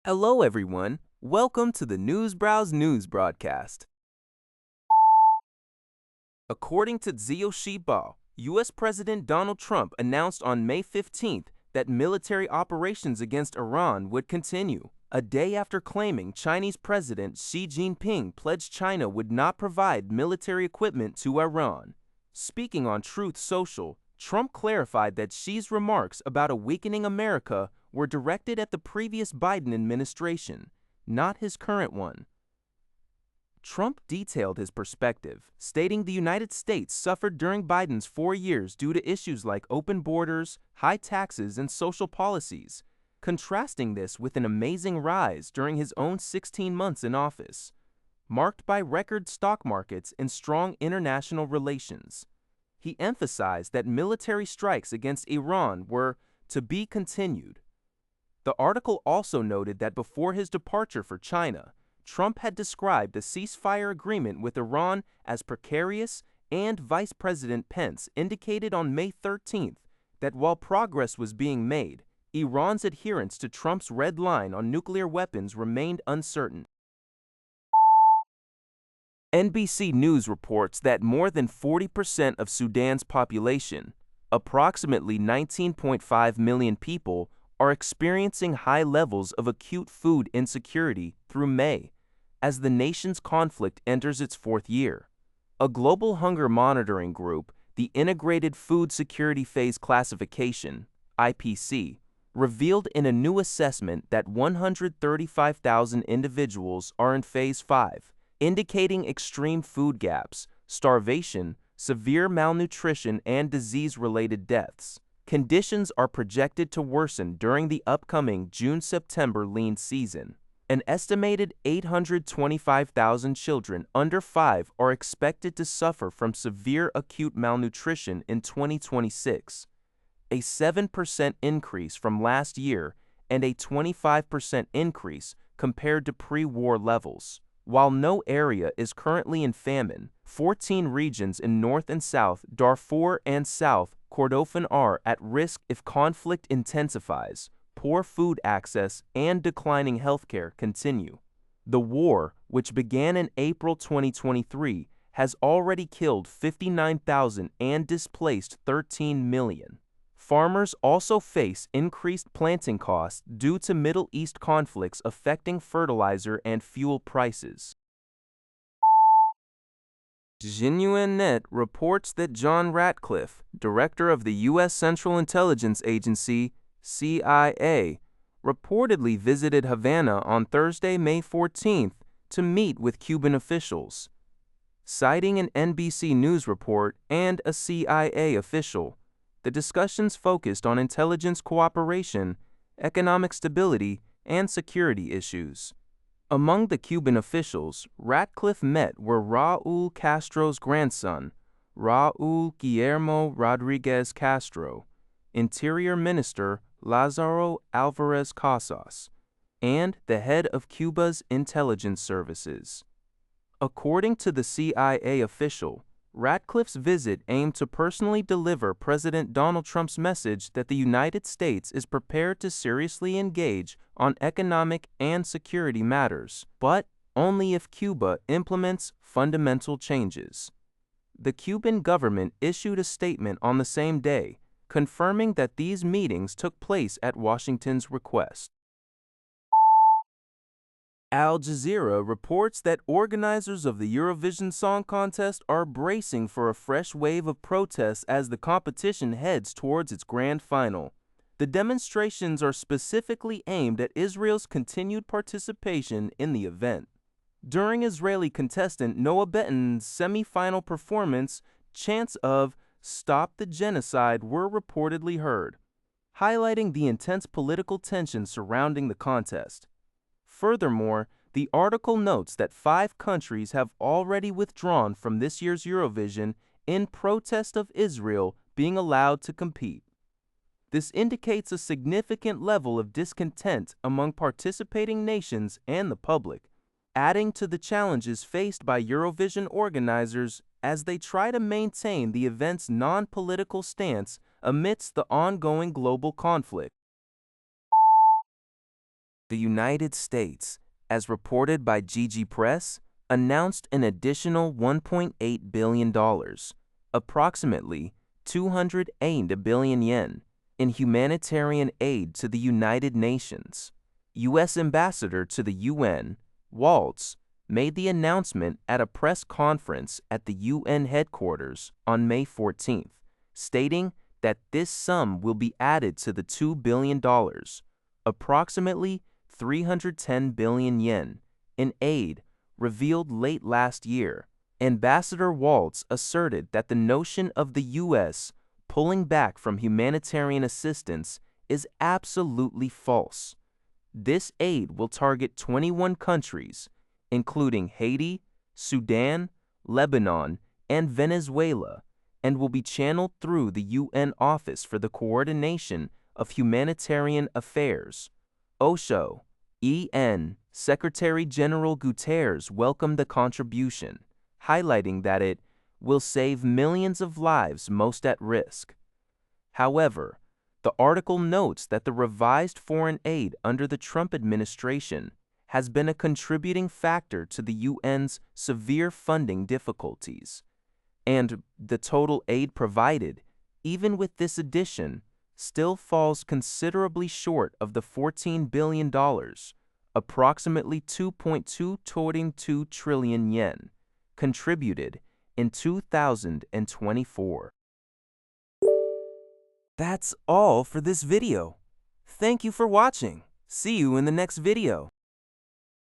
Hello, everyone. Welcome to the Newsbrowse News broadcast. According to US-Cuba, U.S. President Donald Trump announced on May 15th that military operations against Iran would continue, a day after claiming Chinese President Xi Jinping pledged China would not provide military equipment to Iran. Speaking on Truth Social, Trump clarified that Xi's remarks about a weakening America were directed at the previous Biden administration, not his current one. Trump detailed his perspective, stating the United States suffered during Biden's 4 years due to issues like open borders, high taxes, and social policies, contrasting this with an amazing rise during his own 16 months in office, marked by record stock markets and strong international relations. He emphasized that military strikes against Iran were to be continued. The article also noted that before his departure for China, Trump had described a ceasefire agreement with Iran as precarious, and Vice President Pence indicated on May 13th that while progress was being made, Iran's adherence to Trump's red line on nuclear weapons remained uncertain. NBC News reports that more than 40% of Sudan's population, approximately 19.5 million people, are experiencing high levels of acute food insecurity through May, as the nation's conflict enters its 4th year. A global hunger monitoring group, the Integrated Food Security Phase Classification, IPC, revealed in a new assessment that 135,000 individuals are in Phase 5, indicating extreme food gaps, starvation, severe malnutrition, and disease-related deaths. Conditions are projected to worsen during the upcoming June-September lean season. An estimated 825,000 children under 5 are expected to suffer from severe acute malnutrition in 2026, a 7% increase from last year and a 25% increase compared to pre-war levels. While no area is currently in famine, 14 regions in North and South Darfur and South Kordofan are at risk if conflict intensifies, poor food access, and declining healthcare continue. The war, which began in April 2023, has already killed 59,000 and displaced 13 million. Farmers also face increased planting costs due to Middle East conflicts affecting fertilizer and fuel prices. GenuineNet reports that John Ratcliffe, director of the U.S. Central Intelligence Agency, CIA, reportedly visited Havana on Thursday, May 14th, to meet with Cuban officials. Citing an NBC News report and a CIA official, the discussions focused on intelligence cooperation, economic stability, and security issues. Among the Cuban officials Ratcliffe met were Raul Castro's grandson, Raul Guillermo Rodriguez Castro, Interior Minister Lázaro Álvarez Casas, and the head of Cuba's intelligence services. According to the CIA official, Ratcliffe's visit aimed to personally deliver President Donald Trump's message that the United States is prepared to seriously engage on economic and security matters, but only if Cuba implements fundamental changes. The Cuban government issued a statement on the same day, confirming that these meetings took place at Washington's request. Al Jazeera reports that organizers of the Eurovision Song Contest are bracing for a fresh wave of protests as the competition heads towards its grand final. The demonstrations are specifically aimed at Israel's continued participation in the event. During Israeli contestant Noah Benton's semi-final performance, chants of "Stop the Genocide" were reportedly heard, highlighting the intense political tension surrounding the contest. Furthermore, the article notes that 5 countries have already withdrawn from this year's Eurovision in protest of Israel being allowed to compete. This indicates a significant level of discontent among participating nations and the public, adding to the challenges faced by Eurovision organizers as they try to maintain the event's non-political stance amidst the ongoing global conflict. The United States, as reported by GG Press, announced an additional $1.8 billion, approximately 208 billion yen, in humanitarian aid to the United Nations. U.S. Ambassador to the UN, Waltz, made the announcement at a press conference at the UN headquarters on May 14th, stating that this sum will be added to the $2 billion, approximately 310 billion yen, in aid revealed late last year. Ambassador Waltz asserted that the notion of the U.S. pulling back from humanitarian assistance is absolutely false. This aid will target 21 countries, including Haiti, Sudan, Lebanon, and Venezuela, and will be channeled through the UN Office for the Coordination of Humanitarian Affairs. OSHO, EN, Secretary General Guterres welcomed the contribution, highlighting that it will save millions of lives most at risk. However, the article notes that the revised foreign aid under the Trump administration has been a contributing factor to the UN's severe funding difficulties, and the total aid provided, even with this addition, still falls considerably short of the $14 billion, approximately 2.222 trillion yen, contributed in 2024. That's all for this video. Thank you for watching. See you in the next video.